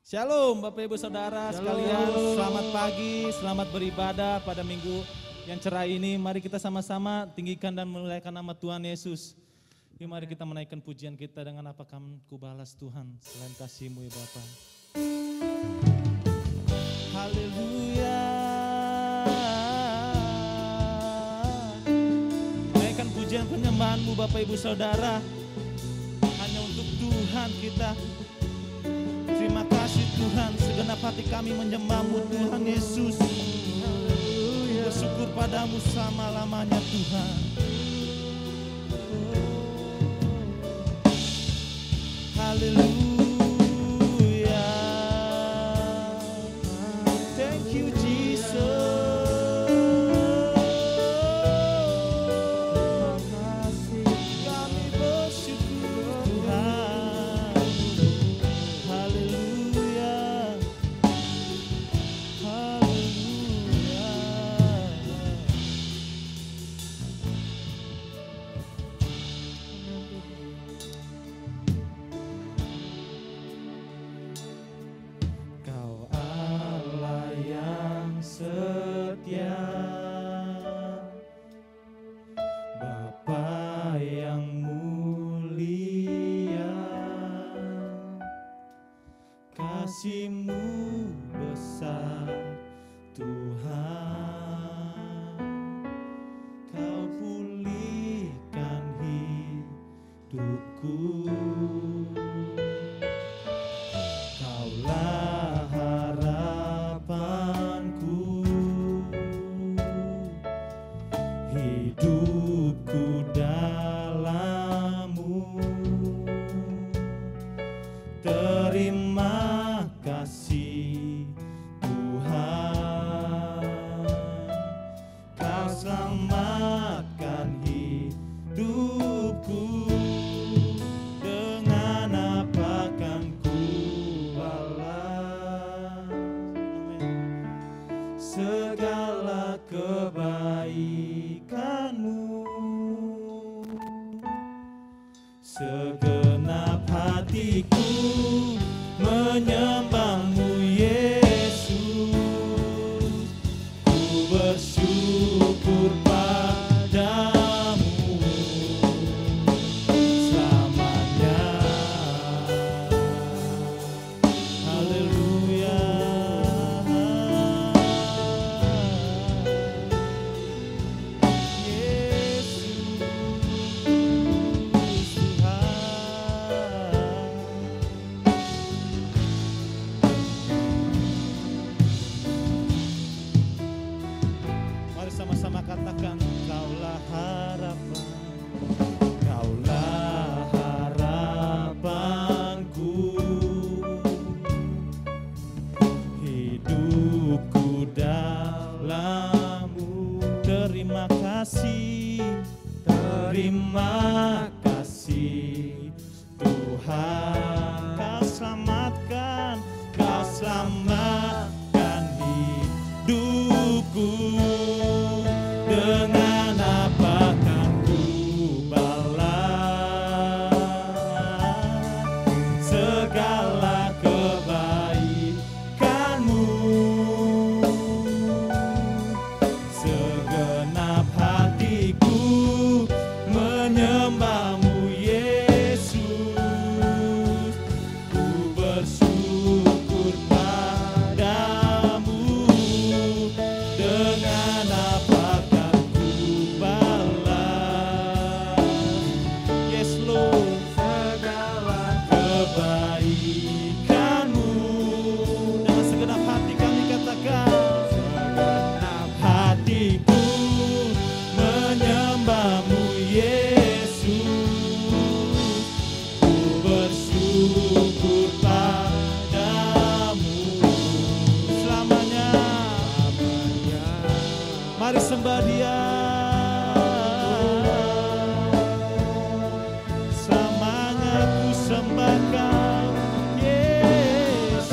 Shalom Bapak Ibu Saudara sekalian, selamat pagi, selamat beribadah pada minggu yang cerah ini. Mari kita sama-sama tinggikan dan memuliakan nama Tuhan Yesus. Yuk mari kita menaikkan pujian kita dengan apa akan ku balas Tuhan selain kasih-Mu ya Bapa. Haleluya. Naikkan pujian penyembahan-Mu Bapak Ibu Saudara. Hanya untuk Tuhan kita. Terima kasih Tuhan, segenap hati kami menyembah-Mu Tuhan Yesus. Bersyukur padamu selama-lamanya Tuhan. Haleluya. Thank you Jesus. Kami bersyukur Tuhan. Haleluya. Haleluya. Kau Allah yang setia, Bapa yang mulia, kasih-Mu besar Tuhan. Kau pulihkan hidupku. Kaulah harapanku, hidupku dalam-Mu. Terima kasih Tuhan, Kau selamatkan hidupku. Dengan apa kan ku balas segala kebaikan-Mu. Segenap hatiku menyembah-Mu Yesus. Ku bersyukur padamu selamanya. Haleluya. Yesus Tuhan. Mari sama-sama katakan, Kaulah harapan, Kaulah harapanku, hidupku dalam-Mu. Terima kasih, terima kasih Tuhan. Kau selamatkan, Kau selamatkan hidupku. Dengan apa kan ku balas segala kebaikan-Mu. Segenap hatiku menyembah-Mu Yesus. Ku bersyukur padamu. Dengan apa kan ku balas, yes Lord, segala kebaikan-Mu. Dengan segenap hati kami katakan, segenap hatiku menyembah-Mu Yesus. Ku bersyukur padamu selamanya. Mari sembah Dia. Selamanya ku sembah Kau Yesus.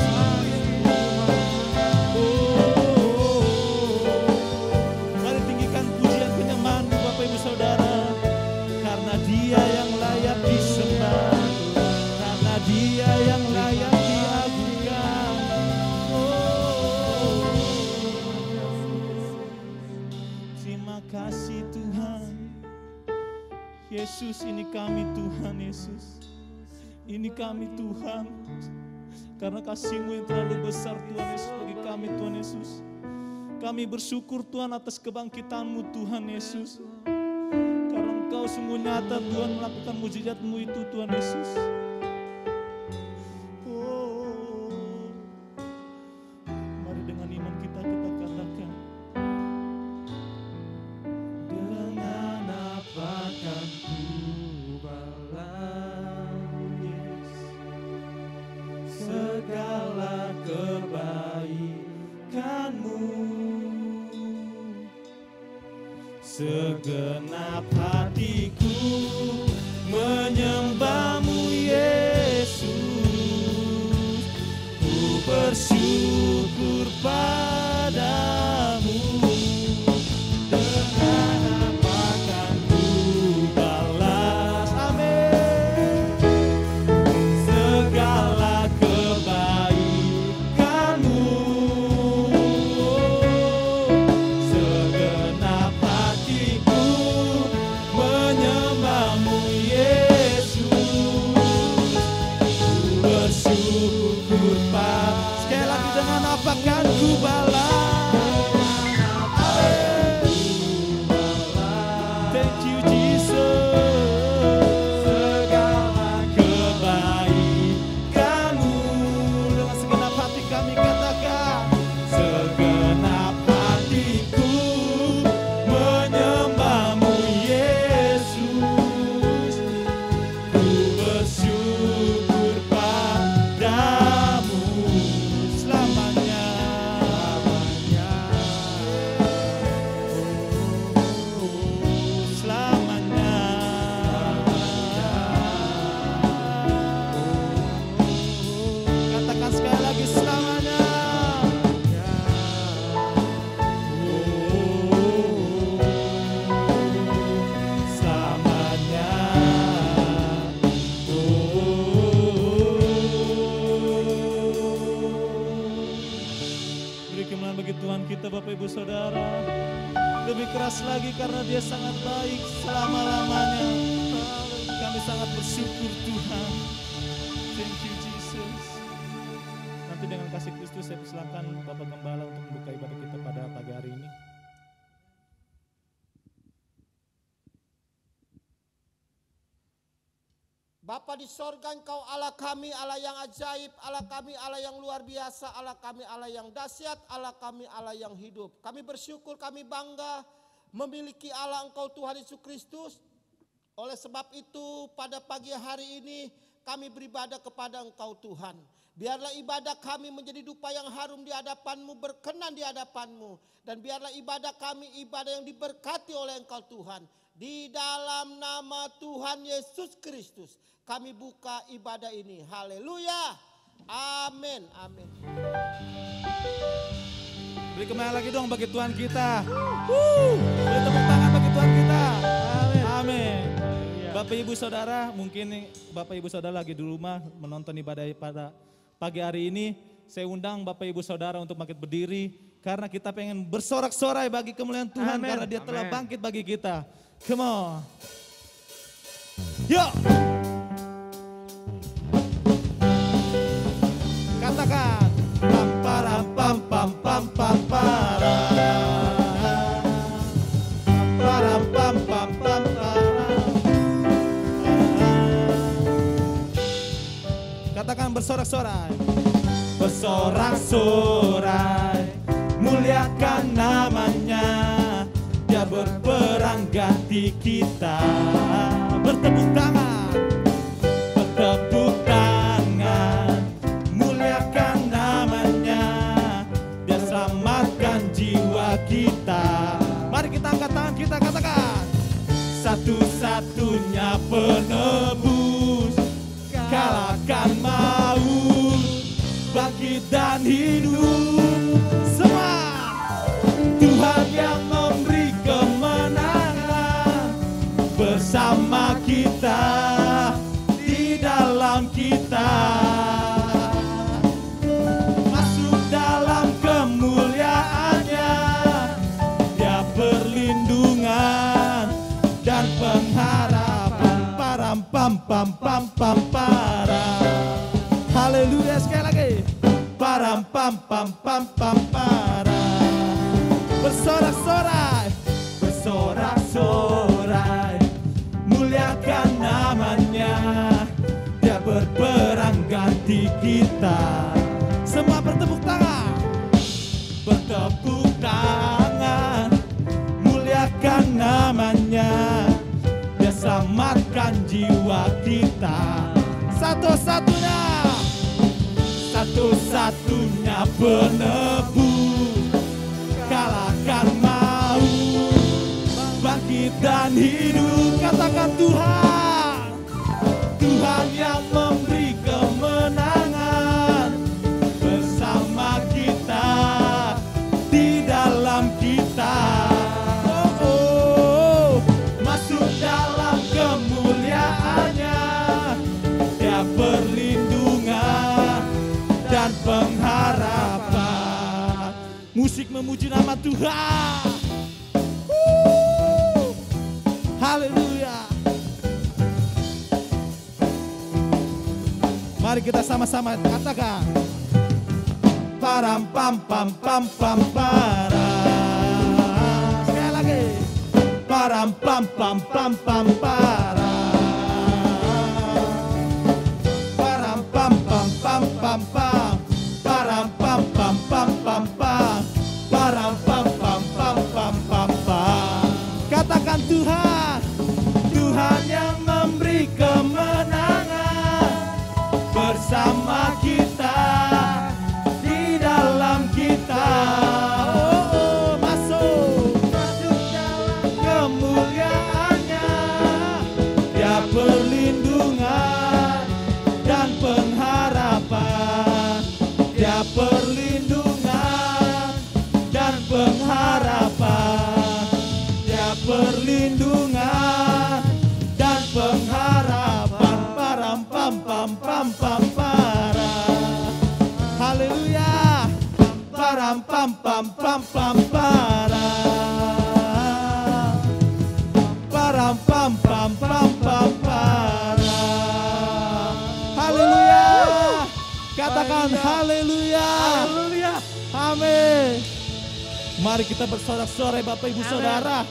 Mari tinggikan pujian penyembahan-Mu Bapak Ibu Saudara. Karena Dia yang layak disembah, karena Dia yang layak diagungkan. Yesus, ini kami Tuhan Yesus. Ini kami Tuhan. Karena kasih-Mu yang terlalu besar Tuhan Yesus bagi kami Tuhan Yesus. Kami bersyukur Tuhan atas kebangkitan-Mu Tuhan Yesus. Karena Engkau sungguh nyata Tuhan melakukan mujizat-Mu itu Tuhan Yesus. Oh, mari dengan iman kita katakan. Dengan apakah ku balas segala kebaikan-Mu, segenap hatiku menyembah-Mu Yesus, ku bersyukur padamu. Dengan apa akan ku balas, amin, segala kebaikan-Mu, segenap hatiku menyembah-Mu Yesus, ku bersyukur padamu. Sekali lagi, dengan apa akan ku balas. Thank you Jesus. Segala kebaikan-Mu, dengan segenap hati kami katakan, segenap hatiku menyembah-Mu Yesus, ku bersyukur padamu selamanya. Selamanya. Katakan sekali lagi, selamanya. Selamanya. Beri kemuliaan bagi Tuhan kita Bapak Ibu Saudara. Lebih keras lagi karena Dia sangat baik selama-lamanya. Kami sangat bersyukur Tuhan. Thank you Jesus. Nanti dengan kasih Kristus saya persilakan Bapak Gembala untuk membuka ibadah kita pada pagi hari ini. Bapa di sorga, Engkau Allah kami, Allah yang ajaib, Allah kami, Allah yang luar biasa, Allah kami, Allah yang dahsyat, Allah kami, Allah yang hidup. Kami bersyukur, kami bangga memiliki Allah Engkau Tuhan Yesus Kristus. Oleh sebab itu pada pagi hari ini kami beribadah kepada Engkau Tuhan. Biarlah ibadah kami menjadi dupa yang harum di hadapan-Mu, berkenan di hadapan-Mu. Dan biarlah ibadah kami ibadah yang diberkati oleh Engkau Tuhan. Di dalam nama Tuhan Yesus Kristus kami buka ibadah ini. Haleluya. Amin. Amin. Beri kemuliaan lagi dong bagi Tuhan kita. Beri tepuk tangan bagi Tuhan kita. Amin. Amin. Bapak Ibu Saudara, mungkin Bapak Ibu Saudara lagi di rumah menonton ibadah pada pagi hari ini. Saya undang Bapak Ibu Saudara untuk bangkit berdiri. Karena kita pengen bersorak-sorai bagi kemuliaan Tuhan. Amen. Karena Dia telah bangkit bagi kita. Come on. Yuk. Katakan. Pam param pam pam pam pam param. Param pam pam pam param. Katakan bersorak-sorai. Bersorak-sorai. Muliakan namanya. Dia berperang ganti kita. Bertepuk tangan. Bertepuk tangan. Muliakan namanya. Dia selamatkan jiwa kita. Mari kita angkat tangan kita, katakan. Satu-satunya penebus. Kalahkan maut. Bangkit dan hidup. Semua. Tuhan yang memberi kemenangan bersama kita, di dalam kita. Masuk dalam kemuliaannya, Dia perlindungan dan pengharapan. pam pam pam para. Bersorak-sorai, bersorak-sorai, muliakan namanya. Dia berperang ganti kita. Semua bertepuk tangan, bertepuk tangan, muliakan namanya. Dia selamatkan jiwa kita. Satu-satunya, satu-satunya penebus, kalahkan maut, bangkit dan hidup. Katakan Tuhan, Tuhan yang memberi kemenangan bersama kita, di dalam kita. Oh, oh, masuk dalam kemuliaannya. Dia perlindungan dan pengharapan. Musik memuji nama Tuhan. Haleluya. Mari kita sama-sama katakan. Param pam pam pam pam param. Sekali lagi. Param pam pam pam pam param. Param pam pam pam pam pam. Param pam pam pam pam pam. Param pam pam pam pam pam pam. Katakan Tuhan, Tuhan yang memberi kemenangan bersama kita, di dalam kita. Oh, oh, masuk dalam kemuliaannya. Dia perlindungan dan pengharapan. Dia perlindungan dan pengharapan. Dia perlindungan dan pengharapan. Param pam pam pam pam para. Haleluya. Param pam pam pam pam para. Param pam pam pam pam para. Haleluya. Katakan haleluya. Haleluya. Amin. Mari kita bersorak-sorai Bapak Ibu Saudara.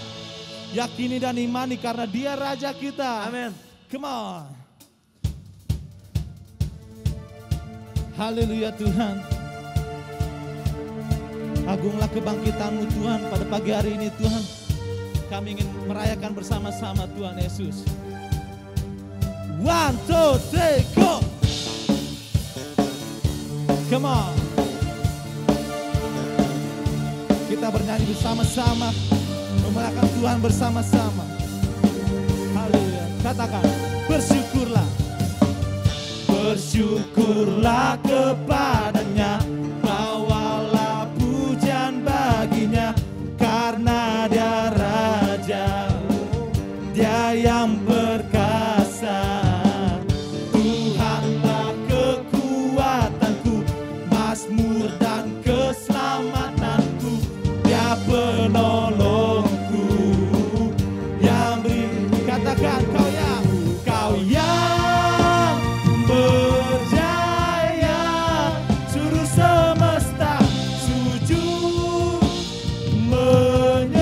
Yakini dan imani karena Dia Raja kita. Amin. Come on. Haleluya Tuhan. Agunglah kebangkitan-Mu Tuhan pada pagi hari ini Tuhan. Kami ingin merayakan bersama-sama Tuhan Yesus. 1, 2, 3, go. Come on. Kita bernyanyi bersama-sama, memuliakan Tuhan bersama-sama. Haleluya. Katakan, bersyukurlah. Bersyukurlah kepadanya, bawalah pujian baginya, karena Dia Raja, Dia yang perkasa. Tuhanlah kekuatanku, mazmur dan keselamatanku. Dia penolongku, yang beri. Katakan kau yang berjaya, suruh semesta sujud menyembah.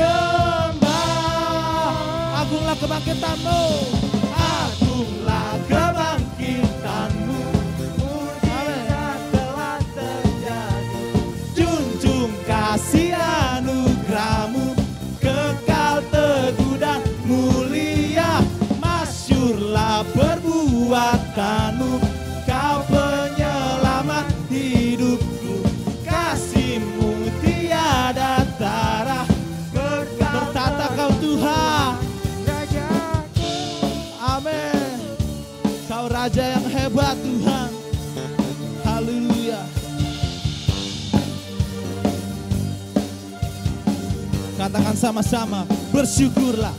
Agunglah kebangkitan-Mu, agunglah kebangkitan-Mu, mujizat telah terjadi. Junjung kasih anugerah-Mu, kekal teguh dan mulia. Masyurlah perbuatan-Mu, Kau penyelamat hidupku. Kasih-Mu tiada tara, bertata Kau Tuhan. Amin. Kau Raja yang hebat Tuhan. Haleluya. Katakan sama-sama, bersyukurlah.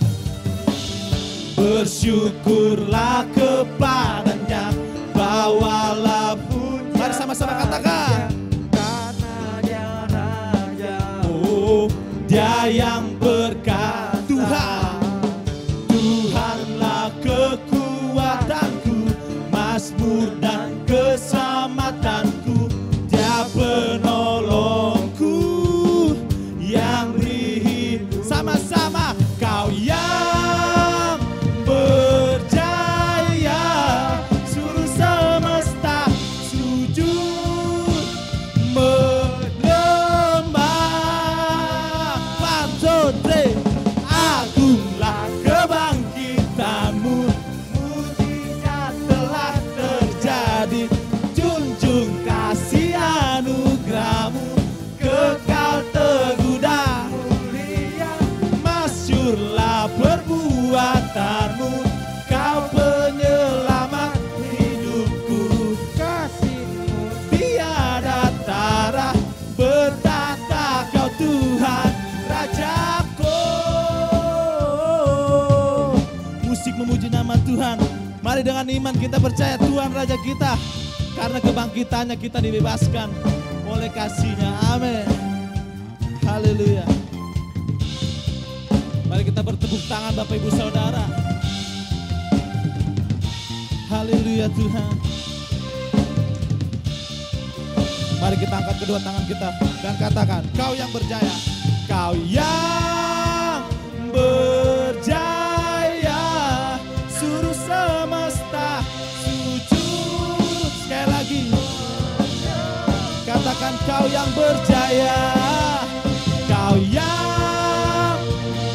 Bersyukurlah kepadanya, bawalah pujian. Mari sama-sama katakan. Karena Dia Raja. Oh, Dia yang berkata. Tuhan, Tuhanlah kekuatanku, mazmur dan keselamatanku. Dia penolong. Mari dengan iman kita percaya Tuhan Raja kita. Karena kebangkitannya kita dibebaskan oleh kasih-Nya. Amin. Haleluya. Mari kita bertepuk tangan Bapak Ibu Saudara. Haleluya Tuhan. Mari kita angkat kedua tangan kita dan katakan, Kau yang berjaya. Kau yang berjaya, suruh semesta sujud. Sekali lagi, katakan Kau yang berjaya. Kau yang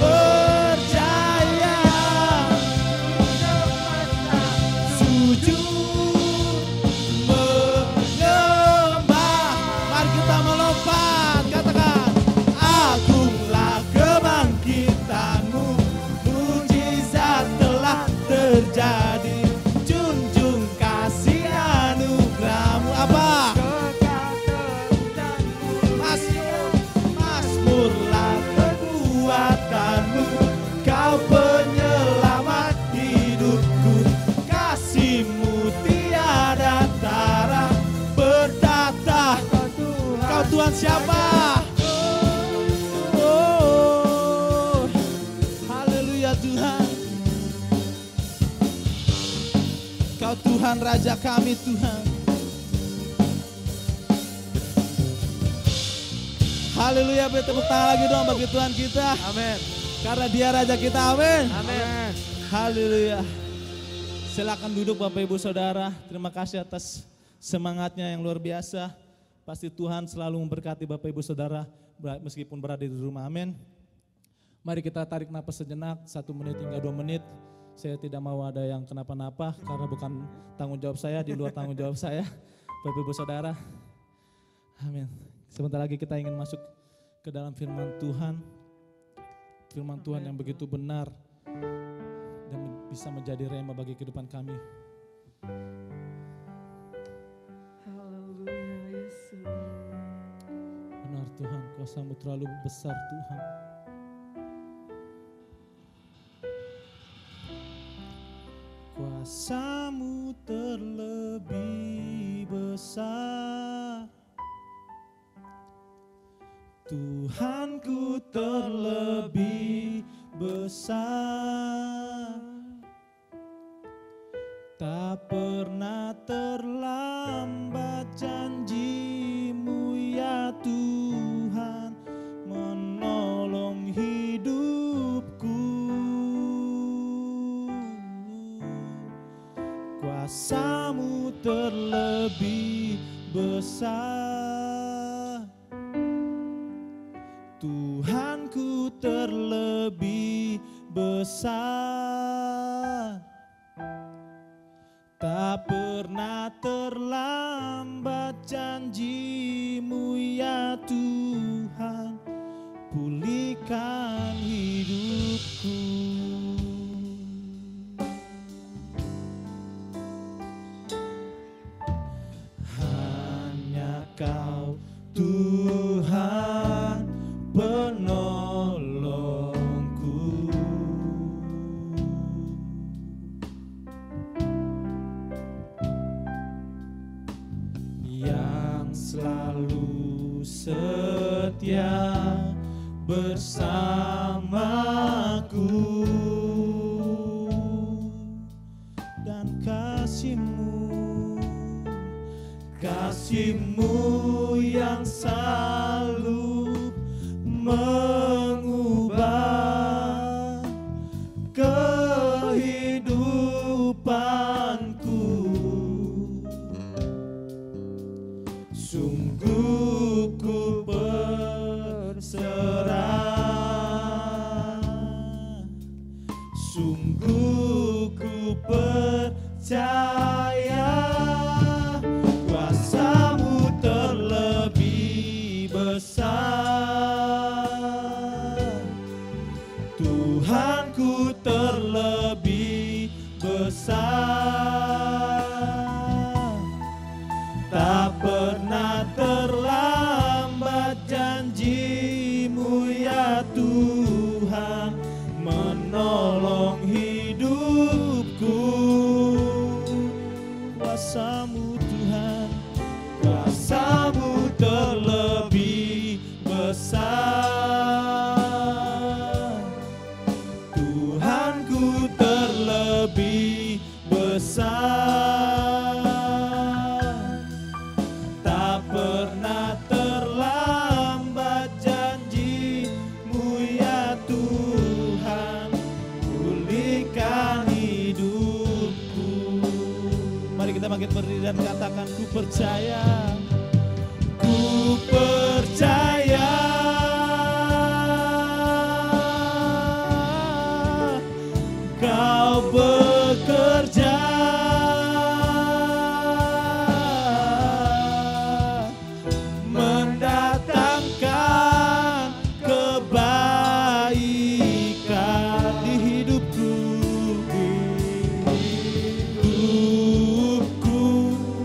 berjaya, sujud menyembah. Mari kita melompat, katakan, agunglah kebangkitanmu, mujizat telah terjadi, junjung kasih anugerahmu. Apa? Mazmurlah kekuatanmu, Kau penyelamat hidupku, kasih-Mu tiada tara bertata. Kau Tuhan siapa? Oh, haleluya Tuhan. Kau Tuhan Raja kami Tuhan. Haleluya, beri tepuk tangan lagi dong bagi Tuhan kita. Amin. Karena Dia Raja kita, amin. Amin. Haleluya. Silakan duduk Bapak Ibu Saudara. Terima kasih atas semangatnya yang luar biasa. Pasti Tuhan selalu memberkati Bapak Ibu Saudara meskipun berada di rumah, amin. Mari kita tarik napas sejenak, 1 menit hingga 2 menit. Saya tidak mau ada yang kenapa-napa karena bukan tanggung jawab saya, di luar tanggung jawab saya. Bapak Ibu Saudara, amin. Sebentar lagi kita ingin masuk ke dalam firman Tuhan. Firman Tuhan yang begitu benar dan bisa menjadi rema bagi kehidupan kami. Haleluya Yesus. Benar Tuhan, kuasa-Mu terlalu besar Tuhan. Kuasa-Mu terlebih besar, Tuhanku terlebih besar, tak pernah terlambat janji-Mu ya Tuhan, menolong hidupku. Kuasa-Mu terlebih besar, Tuhanku terlebih besar, tak pernah terlambat janji-Mu ya Tuhan, pulihkan hidupku. Hanya Kau Tuhan penolongku, yang selalu setia bersamaku, dan kasih-Mu yang selalu mengubah kehidupanku. Sungguh ku berserah, sungguh ku percaya, kuasa-Mu terlebih besar, Tuhanku terlebih besar, tak pernah terlambat janji-Mu ya Tuhan, menolong hidupku. besar, Tuhanku terlebih besar, tak pernah terlambat janji-Mu ya Tuhan, pulihkan hidupku. Mari kita bangkit berdiri dan katakan, ku percaya, ku percaya, Kau bekerja mendatangkan kebaikan di hidupku,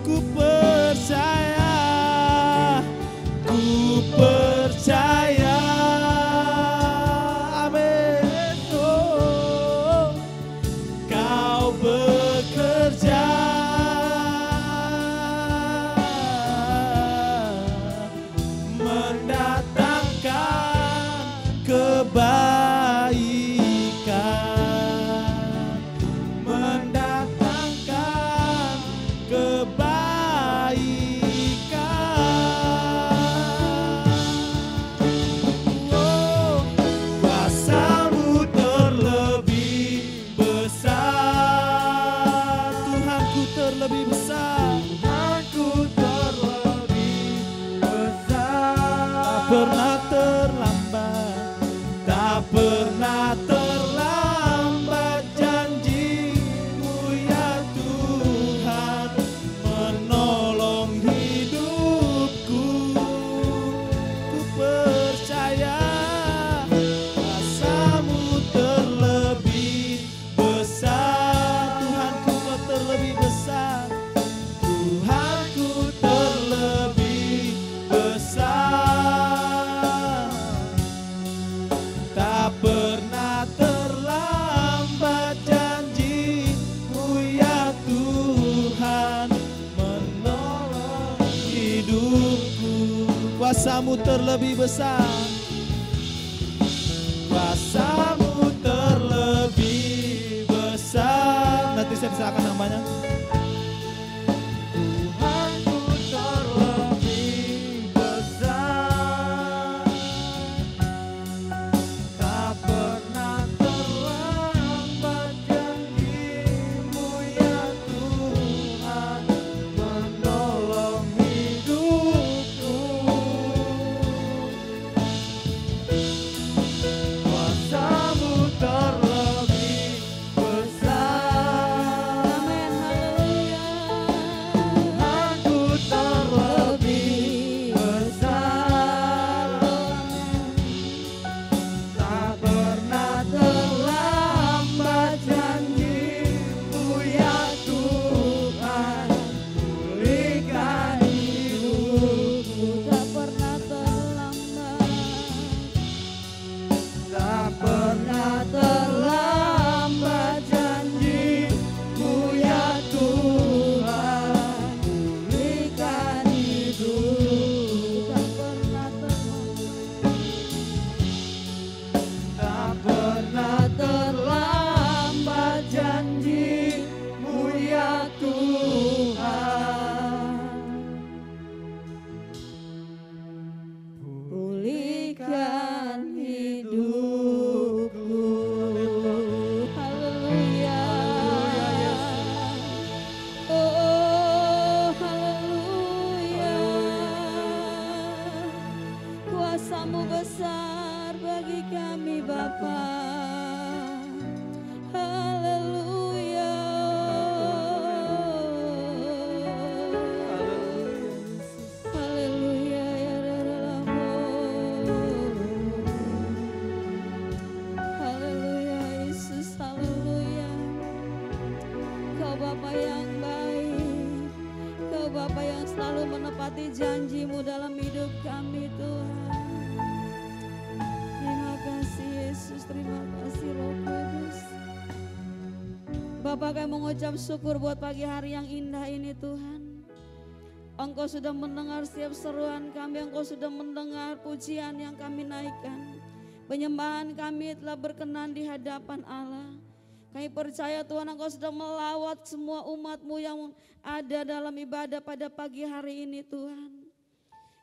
ku percaya, ku percaya, amin. Oh, Kau bekerja mendatangkan kebaikan, mendatangkan kebaikan. Oh, kuasa-Mu terlebih besar, Tuhanku terlebih besar, Tuhanku terlebih besar, tak pernah terlambat, tak pernah terlambat janji-Mu ya Tuhan, menolong hidupku. Ku percaya kuasa-Mu terlebih besar, Tuhanku Kau terlebih besar, Tuhanku terlebih besar, tak pernah terlambat janji-Mu ya Tuhan, menolong hidupku. Kuasa-Mu terlebih besar, kuasa-Mu terlebih besar. Nanti saya persilakan namanya. Tuhanku terlebih besar, tak pernah terlambat janji-Mu ya Tuhan, menolong hidupku. Kuasa-Mu terlebih besar, Amin, haleluya. Tuhanku terlebih besar, tak pernah terlambat janji-Mu ya Tuhan, pulihkan hidupku. Tak pernah terlambat, Tak pernah terlambat janji-Mu ya Tuhan, pulihkan hidup. tak pernah terlambat, Tak pernah terlambat janji-Mu ya Tuhan, pulihkan hidupku. Haleluya. Oh, haleluya. Kuasa-Mu besar bagi kami Bapa. Haleluya. Haleluya ya dalam. Haleluya Yesus, haleluya. Kau Bapa yang baik, Kau Bapa yang selalu menepati janji-Mu dalam hidup kami Tuhan. Terima kasih Yesus, terima kasih Roh Kudus. Bapak kami mengucap syukur buat pagi hari yang indah ini Tuhan. Engkau sudah mendengar setiap seruan kami, Engkau sudah mendengar pujian yang kami naikkan. Penyembahan kami telah berkenan di hadapan Allah. Kami percaya Tuhan Engkau sudah melawat semua umat-Mu yang ada dalam ibadah pada pagi hari ini Tuhan.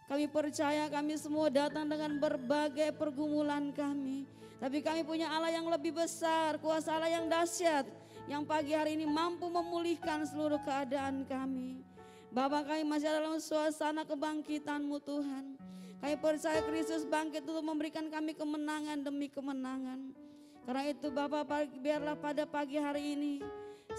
Kami percaya kami semua datang dengan berbagai pergumulan kami. Tapi kami punya Allah yang lebih besar, kuasa Allah yang dahsyat. Yang pagi hari ini mampu memulihkan seluruh keadaan kami. Bapa, kami masih dalam suasana kebangkitan-Mu Tuhan. Kami percaya Kristus bangkit untuk memberikan kami kemenangan demi kemenangan. Karena itu Bapak, biarlah pada pagi hari ini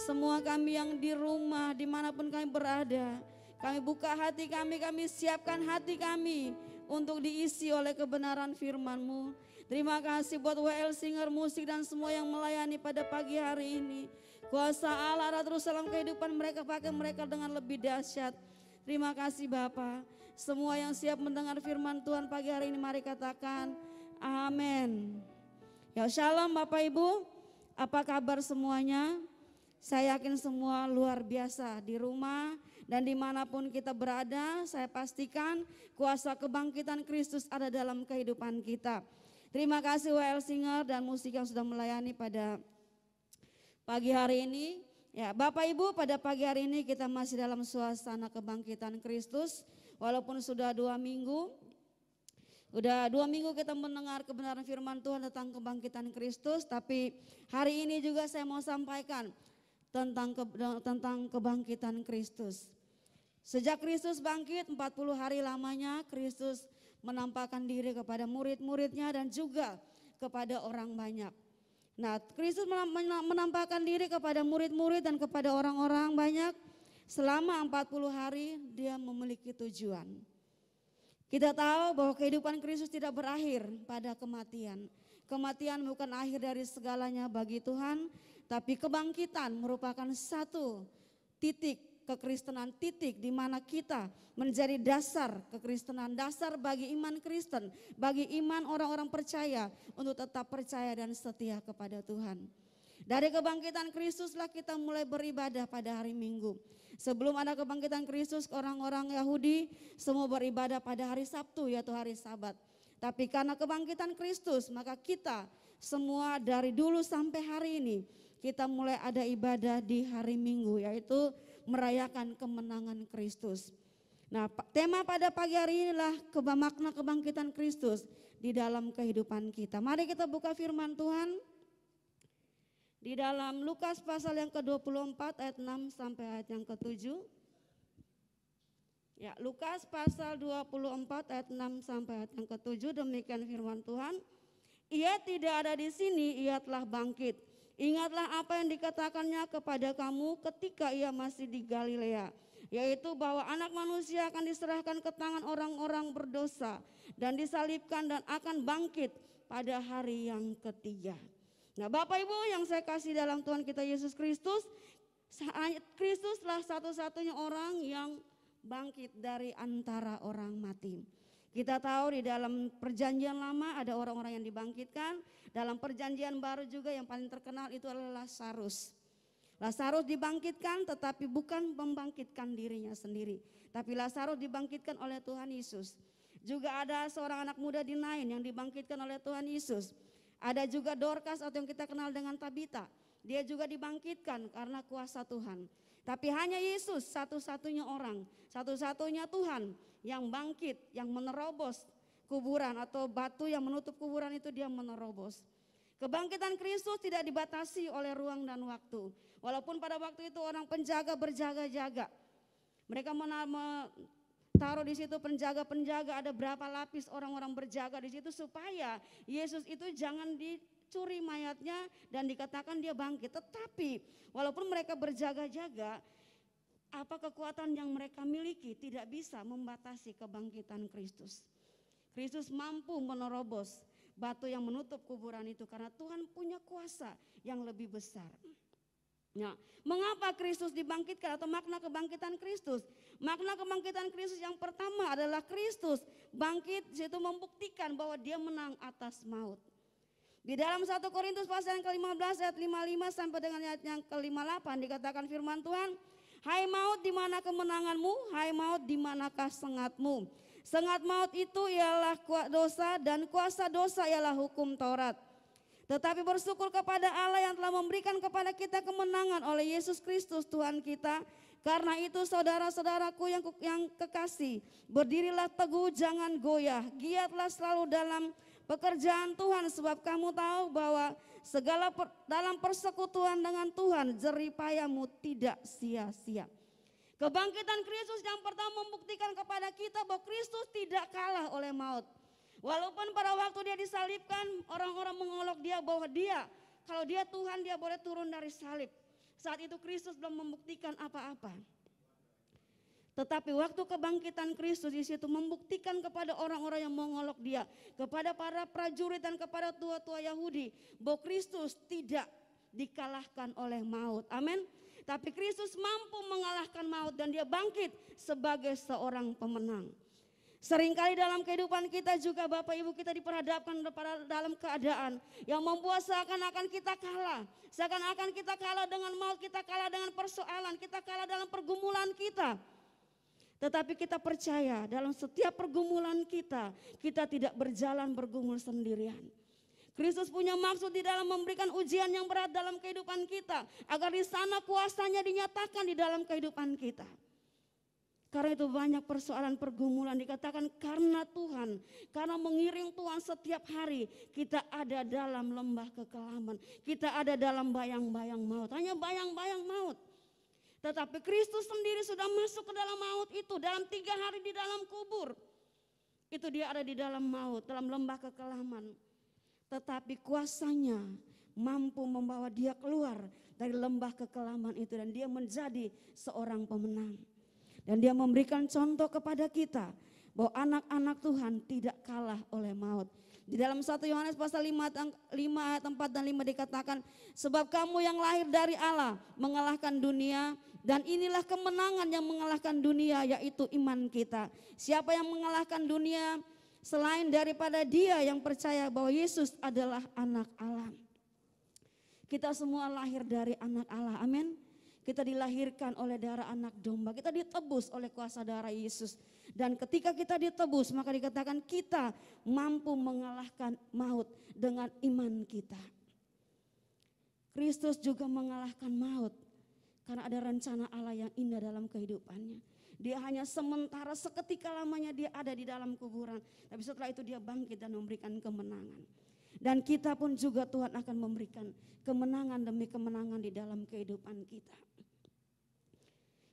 semua kami yang di rumah dimanapun kami berada, kami buka hati kami siapkan hati kami untuk diisi oleh kebenaran firman-Mu. Terima kasih buat WL Singer Musik dan semua yang melayani pada pagi hari ini. Kuasa Allah ada terus dalam kehidupan mereka, pakai mereka dengan lebih dahsyat. Terima kasih Bapak. Semua yang siap mendengar firman Tuhan pagi hari ini mari katakan amin. Ya shalom Bapak Ibu, apa kabar semuanya? Saya yakin semua luar biasa di rumah dan dimanapun kita berada, saya pastikan kuasa kebangkitan Kristus ada dalam kehidupan kita. Terima kasih WL Singer dan musik yang sudah melayani pada pagi hari ini. Ya Bapak Ibu, pada pagi hari ini kita masih dalam suasana kebangkitan Kristus. Walaupun sudah 2 minggu, kita mendengar kebenaran firman Tuhan tentang kebangkitan Kristus, tapi hari ini juga saya mau sampaikan tentang kebangkitan Kristus. Sejak Kristus bangkit 40 hari lamanya Kristus menampakkan diri kepada murid-muridnya dan juga kepada orang banyak. Nah, Kristus menampakkan diri kepada murid-murid dan kepada orang-orang banyak. Selama 40 hari dia memiliki tujuan. Kita tahu bahwa kehidupan Kristus tidak berakhir pada kematian. Kematian bukan akhir dari segalanya bagi Tuhan, tapi kebangkitan merupakan satu titik kekristenan, titik di mana kita menjadi dasar kekristenan, dasar bagi iman Kristen, bagi iman orang-orang percaya untuk tetap percaya dan setia kepada Tuhan. Dari kebangkitan Kristuslah kita mulai beribadah pada hari Minggu. Sebelum ada kebangkitan Kristus, orang-orang Yahudi semua beribadah pada hari Sabtu, yaitu hari Sabat. Tapi karena kebangkitan Kristus, maka kita semua dari dulu sampai hari ini, kita mulai ada ibadah di hari Minggu, yaitu merayakan kemenangan Kristus. Nah, tema pada pagi hari inilah makna kebangkitan Kristus di dalam kehidupan kita. Mari kita buka firman Tuhan. Di dalam Lukas pasal yang ke-24 ayat 6 sampai ayat yang ke-7. Ya, Lukas pasal 24 ayat 6 sampai ayat yang ke-7, demikian firman Tuhan. Ia tidak ada di sini, ia telah bangkit. Ingatlah apa yang dikatakannya kepada kamu ketika ia masih di Galilea, yaitu bahwa anak manusia akan diserahkan ke tangan orang-orang berdosa dan disalibkan dan akan bangkit pada hari yang ketiga. Nah Bapak Ibu yang saya kasih dalam Tuhan kita Yesus Kristus, Kristuslah satu-satunya orang yang bangkit dari antara orang mati. Kita tahu di dalam perjanjian lama ada orang-orang yang dibangkitkan, dalam perjanjian baru juga yang paling terkenal itu adalah Lazarus. Lazarus dibangkitkan tetapi bukan membangkitkan dirinya sendiri, tapi Lazarus dibangkitkan oleh Tuhan Yesus. Juga ada seorang anak muda di Nain yang dibangkitkan oleh Tuhan Yesus. Ada juga Dorcas atau yang kita kenal dengan Tabita. Dia juga dibangkitkan karena kuasa Tuhan. Tapi hanya Yesus satu-satunya orang, satu-satunya Tuhan yang bangkit, yang menerobos kuburan atau batu yang menutup kuburan itu dia menerobos. Kebangkitan Kristus tidak dibatasi oleh ruang dan waktu. Walaupun pada waktu itu orang penjaga berjaga-jaga. Mereka taruh di situ penjaga-penjaga, ada berapa lapis orang-orang berjaga di situ supaya Yesus itu jangan dicuri mayatnya dan dikatakan dia bangkit. Tetapi walaupun mereka berjaga-jaga, apa kekuatan yang mereka miliki tidak bisa membatasi kebangkitan Kristus. Kristus mampu menerobos batu yang menutup kuburan itu karena Tuhan punya kuasa yang lebih besar. Nah, mengapa Kristus dibangkitkan atau makna kebangkitan Kristus? Makna kebangkitan Kristus yang pertama adalah Kristus bangkit situ membuktikan bahwa dia menang atas maut. Di dalam 1 Korintus pasal yang ke-15 ayat 55 sampai dengan ayat yang ke-58 dikatakan firman Tuhan, Hai maut, di mana kemenanganmu? Hai maut, di manakah sengatmu? Sengat maut itu ialah dosa, dan kuasa dosa ialah hukum Taurat. Tetapi bersyukur kepada Allah yang telah memberikan kepada kita kemenangan oleh Yesus Kristus Tuhan kita. Karena itu saudara-saudaraku yang kekasih, berdirilah teguh, jangan goyah. Giatlah selalu dalam pekerjaan Tuhan, sebab kamu tahu bahwa dalam persekutuan dengan Tuhan jeripayamu tidak sia-sia. Kebangkitan Kristus yang pertama membuktikan kepada kita bahwa Kristus tidak kalah oleh maut. Walaupun pada waktu dia disalibkan, orang-orang mengolok dia bahwa kalau dia Tuhan, dia boleh turun dari salib. Saat itu Kristus belum membuktikan apa-apa. Tetapi waktu kebangkitan Kristus di situ membuktikan kepada orang-orang yang mengolok dia, kepada para prajurit dan kepada tua-tua Yahudi, bahwa Kristus tidak dikalahkan oleh maut. Amin. Tapi Kristus mampu mengalahkan maut dan dia bangkit sebagai seorang pemenang. Seringkali dalam kehidupan kita juga Bapak Ibu kita diperhadapkan dalam keadaan yang membuat seakan-akan kita kalah. Seakan-akan kita kalah dengan maut, kita kalah dengan persoalan, kita kalah dalam pergumulan kita. Tetapi kita percaya dalam setiap pergumulan kita tidak berjalan bergumul sendirian. Kristus punya maksud di dalam memberikan ujian yang berat dalam kehidupan kita, agar di sana kuasanya dinyatakan di dalam kehidupan kita. Karena itu banyak persoalan pergumulan dikatakan karena Tuhan, karena mengiring Tuhan setiap hari kita ada dalam lembah kekelaman, kita ada dalam bayang-bayang maut, hanya bayang-bayang maut. Tetapi Kristus sendiri sudah masuk ke dalam maut itu, dalam 3 hari di dalam kubur. Itu dia ada di dalam maut, dalam lembah kekelaman. Tetapi kuasanya mampu membawa dia keluar dari lembah kekelaman itu dan dia menjadi seorang pemenang. Dan dia memberikan contoh kepada kita bahwa anak-anak Tuhan tidak kalah oleh maut. Di dalam 1 Yohanes pasal 5 ayat 4 dan 5 dikatakan, sebab kamu yang lahir dari Allah mengalahkan dunia, dan inilah kemenangan yang mengalahkan dunia, yaitu iman kita. Siapa yang mengalahkan dunia selain daripada dia yang percaya bahwa Yesus adalah anak Allah. Kita semua lahir dari anak Allah, amin. Kita dilahirkan oleh darah anak domba, kita ditebus oleh kuasa darah Yesus. Dan ketika kita ditebus maka dikatakan kita mampu mengalahkan maut dengan iman kita. Kristus juga mengalahkan maut karena ada rencana Allah yang indah dalam kehidupannya. Dia hanya sementara seketika lamanya dia ada di dalam kuburan, tapi setelah itu dia bangkit dan memberikan kemenangan. Dan kita pun juga Tuhan akan memberikan kemenangan demi kemenangan di dalam kehidupan kita.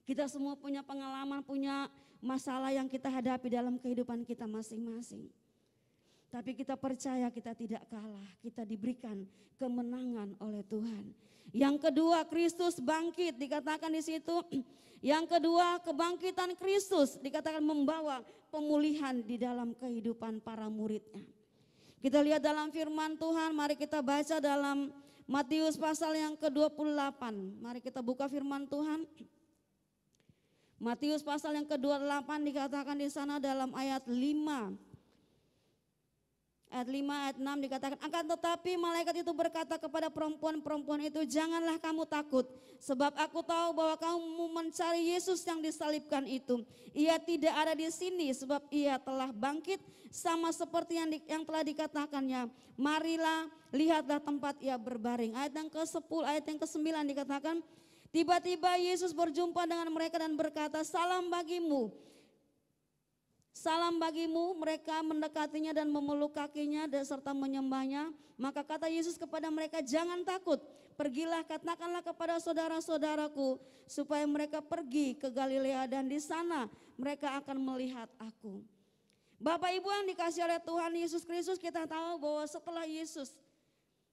Kita semua punya pengalaman, punya masalah yang kita hadapi dalam kehidupan kita masing-masing. Tapi kita percaya kita tidak kalah, kita diberikan kemenangan oleh Tuhan. Yang kedua, Kristus bangkit, dikatakan di situ. Yang kedua, kebangkitan Kristus dikatakan membawa pemulihan di dalam kehidupan para muridnya. Kita lihat dalam firman Tuhan, mari kita baca dalam Matius pasal yang ke-28. Mari kita buka firman Tuhan. Matius pasal yang ke-28 dikatakan di sana dalam ayat 5. Ayat 5, ayat 6 dikatakan, akan tetapi malaikat itu berkata kepada perempuan-perempuan itu, janganlah kamu takut, sebab aku tahu bahwa kamu mencari Yesus yang disalibkan itu. Ia tidak ada di sini, sebab ia telah bangkit sama seperti yang telah dikatakannya. Marilah, lihatlah tempat ia berbaring. Ayat yang ke-10, ayat yang ke-9 dikatakan, tiba-tiba Yesus berjumpa dengan mereka dan berkata, salam bagimu. Salam bagimu, mereka mendekatinya dan memeluk kakinya dan serta menyembahnya. Maka kata Yesus kepada mereka, jangan takut, pergilah katakanlah kepada saudara-saudaraku supaya mereka pergi ke Galilea dan di sana mereka akan melihat aku. Bapak Ibu yang dikasihi oleh Tuhan Yesus Kristus, kita tahu bahwa setelah Yesus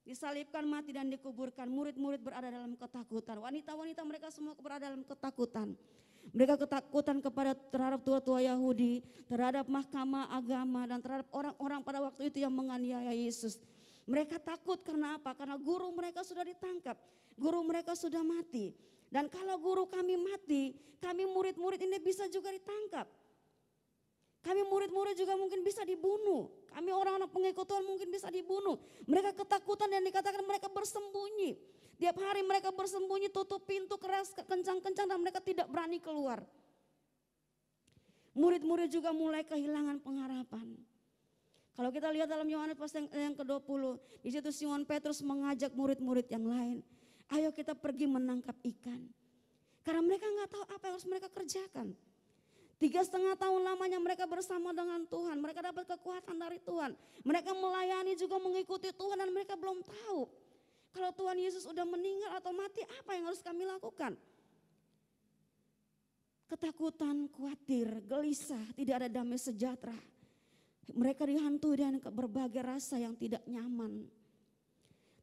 disalibkan, mati dan dikuburkan, murid-murid berada dalam ketakutan. Wanita-wanita mereka semua berada dalam ketakutan. Mereka ketakutan terhadap tua-tua Yahudi, terhadap mahkamah agama dan terhadap orang-orang pada waktu itu yang menganiaya Yesus. Mereka takut karena apa? Karena guru mereka sudah ditangkap, guru mereka sudah mati. Dan kalau guru kami mati, kami murid-murid ini bisa juga ditangkap. Kami murid-murid juga mungkin bisa dibunuh. Kami orang-orang pengikut Tuhan mungkin bisa dibunuh. Mereka ketakutan dan dikatakan mereka bersembunyi. Tiap hari mereka bersembunyi, tutup pintu keras kencang-kencang dan mereka tidak berani keluar. Murid-murid juga mulai kehilangan pengharapan. Kalau kita lihat dalam Yohanes pasal yang ke-20, di situ Simon Petrus mengajak murid-murid yang lain, ayo kita pergi menangkap ikan. Karena mereka nggak tahu apa yang harus mereka kerjakan. 3,5 tahun lamanya mereka bersama dengan Tuhan, mereka dapat kekuatan dari Tuhan. Mereka melayani juga mengikuti Tuhan dan mereka belum tahu. Kalau Tuhan Yesus sudah meninggal atau mati, apa yang harus kami lakukan? Ketakutan, khawatir, gelisah, tidak ada damai sejahtera. Mereka dihantui dengan berbagai rasa yang tidak nyaman.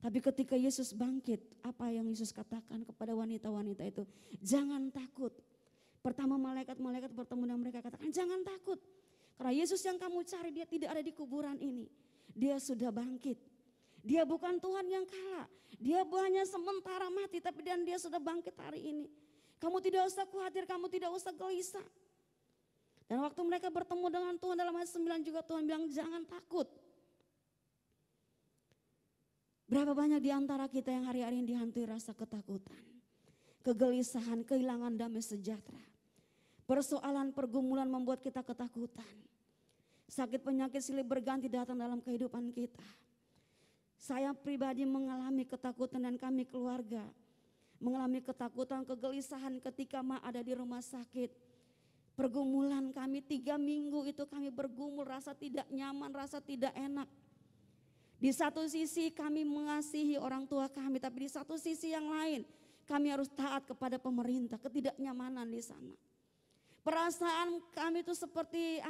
Tapi ketika Yesus bangkit, apa yang Yesus katakan kepada wanita-wanita itu? Jangan takut. Pertama malaikat-malaikat bertemu dengan mereka katakan, jangan takut. Karena Yesus yang kamu cari dia tidak ada di kuburan ini. Dia sudah bangkit. Dia bukan Tuhan yang kalah. Dia hanya sementara mati tapi dan dia sudah bangkit hari ini. Kamu tidak usah khawatir, kamu tidak usah gelisah. Dan waktu mereka bertemu dengan Tuhan dalam ayat 9 juga Tuhan bilang jangan takut. Berapa banyak di antara kita yang hari-hari ini dihantui rasa ketakutan, kegelisahan, kehilangan damai sejahtera. Persoalan pergumulan membuat kita ketakutan. Sakit penyakit silih berganti datang dalam kehidupan kita. Saya pribadi mengalami ketakutan dan kami keluarga mengalami ketakutan, kegelisahan ketika ada di rumah sakit. Pergumulan kami 3 minggu itu kami bergumul, rasa tidak nyaman, rasa tidak enak. Di satu sisi kami mengasihi orang tua kami, tapi di satu sisi yang lain kami harus taat kepada pemerintah, ketidaknyamanan di sana. Perasaan kami itu seperti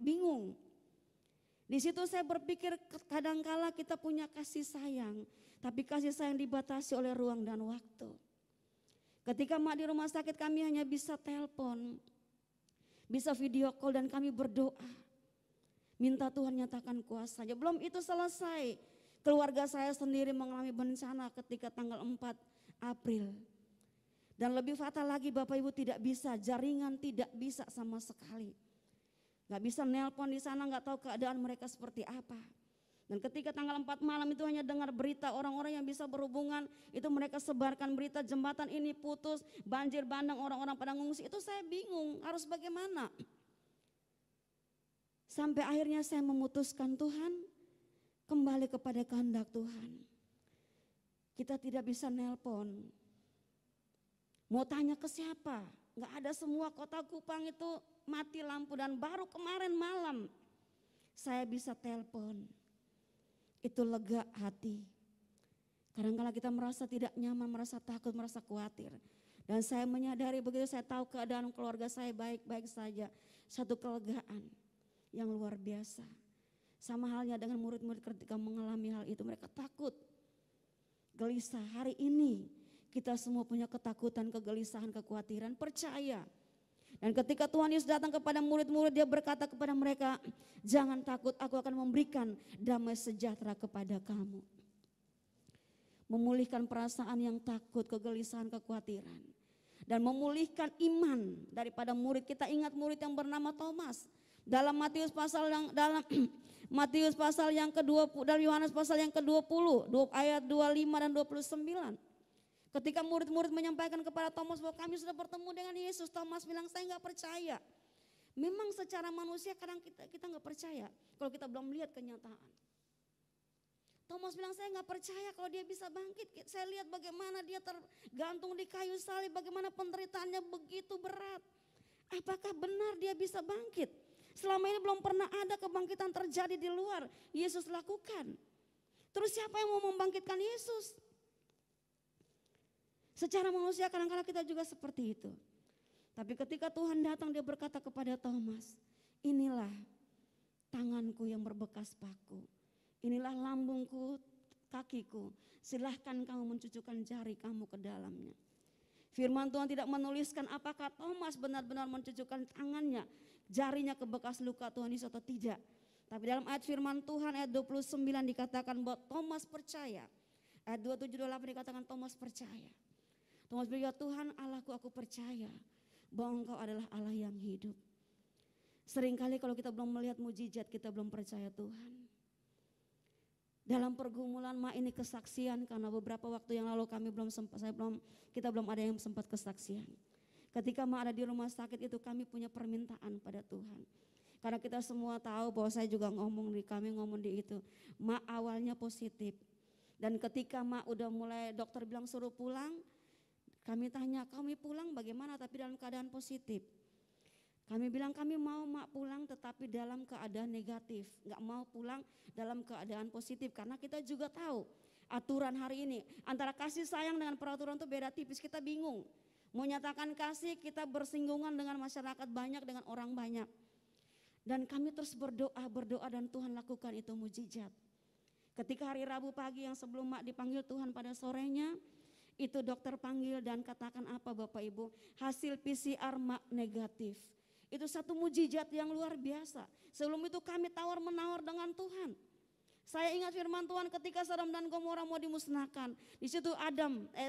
bingung. Di situ saya berpikir kadangkala kita punya kasih sayang, tapi kasih sayang dibatasi oleh ruang dan waktu. Ketika di rumah sakit kami hanya bisa telepon, bisa video call dan kami berdoa. Minta Tuhan nyatakan kuasanya. Belum itu selesai. Keluarga saya sendiri mengalami bencana ketika tanggal 4 April. Dan lebih fatal lagi Bapak Ibu tidak bisa, jaringan tidak bisa sama sekali. Gak bisa nelpon di sana, gak tahu keadaan mereka seperti apa. Dan ketika tanggal 4 malam itu hanya dengar berita orang-orang yang bisa berhubungan, itu mereka sebarkan berita jembatan ini putus, banjir bandang, orang-orang pada ngungsi. Itu saya bingung harus bagaimana. Sampai akhirnya saya memutuskan Tuhan kembali kepada kehendak Tuhan. Kita tidak bisa nelpon. Mau tanya ke siapa? Gak ada, semua kota Kupang itu mati lampu dan baru kemarin malam saya bisa telepon. Itu lega hati. Kadang-kadang kita merasa tidak nyaman, merasa takut, merasa khawatir. Dan saya menyadari begitu saya tahu keadaan keluarga saya baik-baik saja. Satu kelegaan yang luar biasa. Sama halnya dengan murid-murid ketika mengalami hal itu, mereka takut, gelisah. Hari ini kita semua punya ketakutan, kegelisahan, kekhawatiran, percaya. Dan ketika Tuhan Yesus datang kepada murid-murid, dia berkata kepada mereka, jangan takut, aku akan memberikan damai sejahtera kepada kamu. Memulihkan perasaan yang takut, kegelisahan, kekhawatiran. Dan memulihkan iman daripada murid. Kita ingat murid yang bernama Thomas. Dalam Matius pasal yang ke-20, dalam Yohanes pasal yang ke-20, ayat 25 dan 29. Ketika murid-murid menyampaikan kepada Thomas bahwa kami sudah bertemu dengan Yesus, Thomas bilang saya nggak percaya. Memang secara manusia kadang kita nggak percaya kalau kita belum melihat kenyataan. Thomas bilang saya nggak percaya kalau dia bisa bangkit. Saya lihat bagaimana dia tergantung di kayu salib, bagaimana penderitaannya begitu berat. Apakah benar dia bisa bangkit? Selama ini belum pernah ada kebangkitan terjadi di luar. Yesus lakukan. Terus siapa yang mau membangkitkan Yesus? Secara manusia kadang-kadang kita juga seperti itu. Tapi ketika Tuhan datang dia berkata kepada Thomas, inilah tanganku yang berbekas paku. Inilah lambungku, kakiku. Silahkan kamu mencucukkan jari kamu ke dalamnya. Firman Tuhan tidak menuliskan apakah Thomas benar-benar mencucukkan tangannya, jarinya ke bekas luka Tuhan Yesus atau tidak. Tapi dalam ayat firman Tuhan ayat 29 dikatakan bahwa Thomas percaya. Ayat 27-28 dikatakan Thomas percaya. Thomas berkata, Tuhan Allahku, aku percaya bahwa Engkau adalah Allah yang hidup. Seringkali kalau kita belum melihat mujizat, kita belum percaya Tuhan. Dalam pergumulan mak ini kesaksian, karena beberapa waktu yang lalu kita belum ada yang sempat kesaksian. Ketika mak ada di rumah sakit itu kami punya permintaan pada Tuhan. Karena kita semua tahu bahwa saya juga ngomong di itu. Mak awalnya positif. Dan ketika mak udah mulai dokter bilang suruh pulang, kami tanya kami pulang bagaimana tapi dalam keadaan positif. Kami bilang kami mau mak pulang tetapi dalam keadaan negatif, nggak mau pulang dalam keadaan positif karena kita juga tahu aturan hari ini antara kasih sayang dengan peraturan itu beda tipis, kita bingung. Mau nyatakan kasih kita bersinggungan dengan masyarakat banyak, dengan orang banyak. Dan kami terus berdoa dan Tuhan lakukan itu mujizat. Ketika hari Rabu pagi yang sebelum mak dipanggil Tuhan pada sorenya, itu dokter panggil dan katakan apa Bapak Ibu, hasil PCR mak negatif. Itu satu mujizat yang luar biasa. Sebelum itu kami tawar-menawar dengan Tuhan. Saya ingat firman Tuhan ketika Sodom dan Gomora mau dimusnahkan. Di situ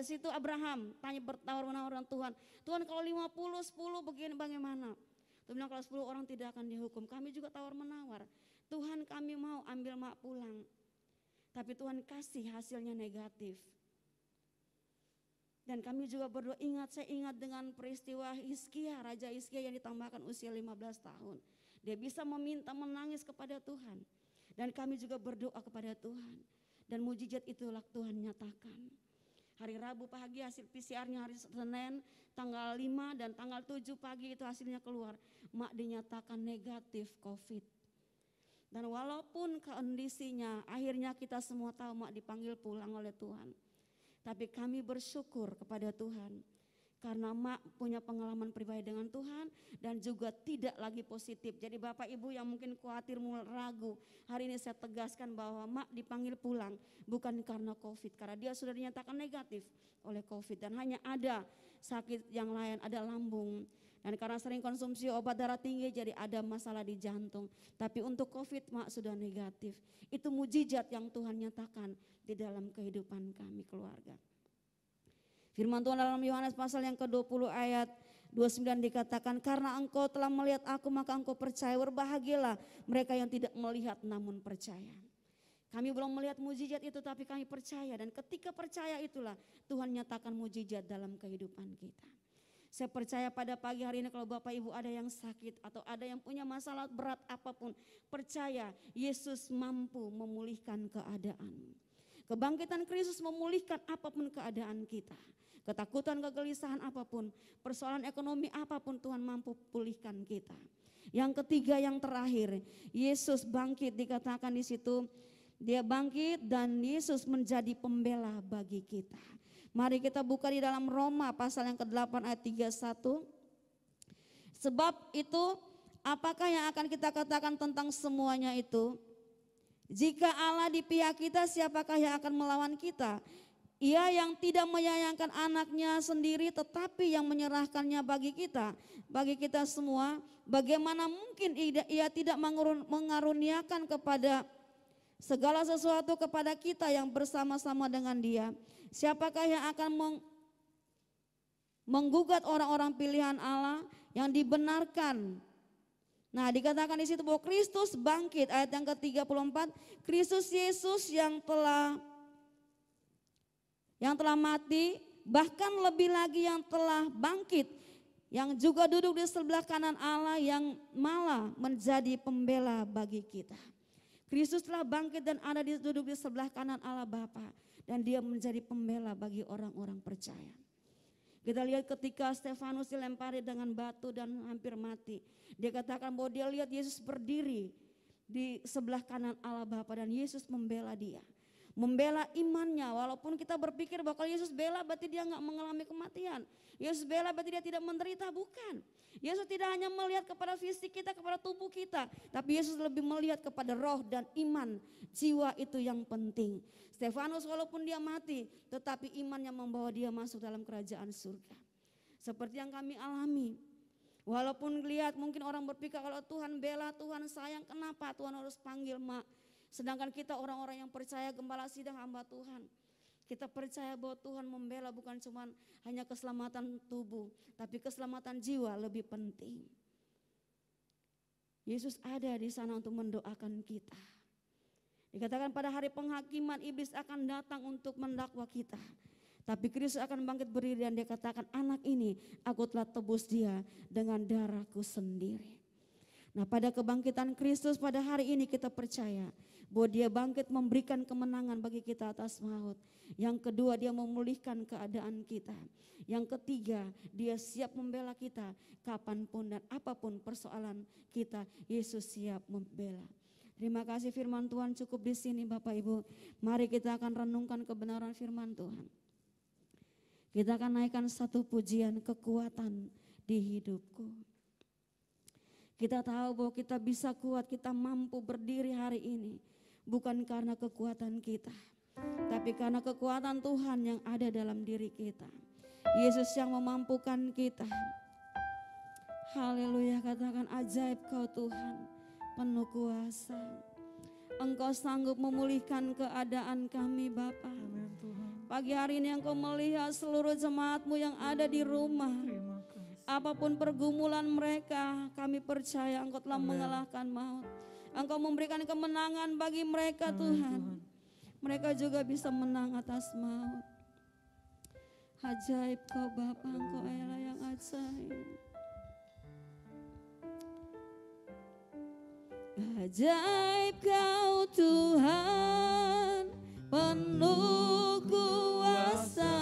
situ Abraham tanya bertawar-menawar dengan Tuhan. Tuhan kalau 50, 10 begini bagaimana? Tuhan bilang kalau 10 orang tidak akan dihukum. Kami juga tawar-menawar. Tuhan kami mau ambil mak pulang. Tapi Tuhan kasih hasilnya negatif. Dan kami juga berdoa, saya ingat dengan peristiwa Hizkia, Raja Hizkia yang ditambahkan usia 15 tahun. Dia bisa meminta, menangis kepada Tuhan. Dan kami juga berdoa kepada Tuhan. Dan mujizat itulah Tuhan nyatakan. Hari Rabu pagi hasil PCR-nya hari Senin tanggal 5 dan tanggal 7 pagi itu hasilnya keluar. Mak dinyatakan negatif COVID. Dan walaupun kondisinya akhirnya kita semua tahu mak dipanggil pulang oleh Tuhan. Tapi kami bersyukur kepada Tuhan karena mak punya pengalaman pribadi dengan Tuhan dan juga tidak lagi positif. Jadi Bapak Ibu yang mungkin khawatir, ragu, hari ini saya tegaskan bahwa mak dipanggil pulang bukan karena COVID, karena dia sudah dinyatakan negatif oleh COVID dan hanya ada sakit yang lain, ada lambung. Dan karena sering konsumsi obat darah tinggi jadi ada masalah di jantung. Tapi untuk COVID mak sudah negatif. Itu mujizat yang Tuhan nyatakan di dalam kehidupan kami keluarga. Firman Tuhan dalam Yohanes pasal yang ke-20 ayat 29 dikatakan, karena engkau telah melihat aku maka engkau percaya, berbahagialah mereka yang tidak melihat namun percaya. Kami belum melihat mujizat itu tapi kami percaya, dan ketika percaya itulah Tuhan nyatakan mujizat dalam kehidupan kita. Saya percaya pada pagi hari ini kalau Bapak Ibu ada yang sakit atau ada yang punya masalah berat apapun, percaya Yesus mampu memulihkan keadaan. Kebangkitan Kristus memulihkan apapun keadaan kita. Ketakutan, kegelisahan apapun, persoalan ekonomi apapun Tuhan mampu pulihkan kita. Yang ketiga, yang terakhir, Yesus bangkit dikatakan di situ, dia bangkit dan Yesus menjadi pembela bagi kita. Mari kita buka di dalam Roma pasal yang ke-8 ayat 31. Sebab itu apakah yang akan kita katakan tentang semuanya itu? Jika Allah di pihak kita, siapakah yang akan melawan kita? Ia yang tidak menyayangkan anaknya sendiri tetapi yang menyerahkannya bagi kita semua. Bagaimana mungkin ia tidak mengaruniakan kepada segala sesuatu kepada kita yang bersama-sama dengan dia? Siapakah yang akan menggugat orang-orang pilihan Allah yang dibenarkan? Nah, dikatakan di situ bahwa Kristus bangkit, ayat yang ke-34, Kristus Yesus yang telah mati, bahkan lebih lagi yang telah bangkit, yang juga duduk di sebelah kanan Allah yang malah menjadi pembela bagi kita. Kristus telah bangkit dan ada duduk di sebelah kanan Allah Bapa, dan dia menjadi pembela bagi orang-orang percaya. Kita lihat ketika Stefanus dilempari dengan batu dan hampir mati. Dia katakan bahwa dia lihat Yesus berdiri di sebelah kanan Allah Bapa dan Yesus membela dia. Membela imannya, walaupun kita berpikir bahwa kalau Yesus bela berarti dia gak mengalami kematian. Yesus bela berarti dia tidak menderita, bukan. Yesus tidak hanya melihat kepada fisik kita, kepada tubuh kita. Tapi Yesus lebih melihat kepada roh dan iman, jiwa itu yang penting. Stefanus walaupun dia mati, tetapi imannya membawa dia masuk dalam kerajaan surga. Seperti yang kami alami. Walaupun lihat mungkin orang berpikir kalau Tuhan bela, Tuhan sayang, kenapa Tuhan harus panggil mak? Sedangkan kita orang-orang yang percaya, gembala sidang, hamba Tuhan. Kita percaya bahwa Tuhan membela bukan cuma hanya keselamatan tubuh, tapi keselamatan jiwa lebih penting. Yesus ada di sana untuk mendoakan kita. Dikatakan pada hari penghakiman iblis akan datang untuk mendakwa kita. Tapi Kristus akan bangkit berdiri dan dia katakan, anak ini aku telah tebus dia dengan darahku sendiri. Nah, pada kebangkitan Kristus pada hari ini kita percaya bahwa dia bangkit memberikan kemenangan bagi kita atas maut. Yang kedua, dia memulihkan keadaan kita. Yang ketiga, dia siap membela kita kapanpun dan apapun persoalan kita, Yesus siap membela. Terima kasih, firman Tuhan cukup di sini Bapak Ibu. Mari kita akan renungkan kebenaran firman Tuhan. Kita akan naikkan satu pujian, kekuatan di hidupku. Kita tahu bahwa kita bisa kuat, kita mampu berdiri hari ini. Bukan karena kekuatan kita, tapi karena kekuatan Tuhan yang ada dalam diri kita. Yesus yang memampukan kita. Haleluya, katakan ajaib kau Tuhan, penuh kuasa. Engkau sanggup memulihkan keadaan kami Bapa. Pagi hari ini Engkau melihat seluruh jemaat-Mu yang ada di rumah. Apapun pergumulan mereka, kami percaya Engkau telah mengalahkan maut. Engkau memberikan kemenangan bagi mereka Tuhan. Mereka juga bisa menang atas maut. Ajaib kau Bapa, Engkau Allah yang ajaib. Ajaib kau Tuhan, penuh kuasa,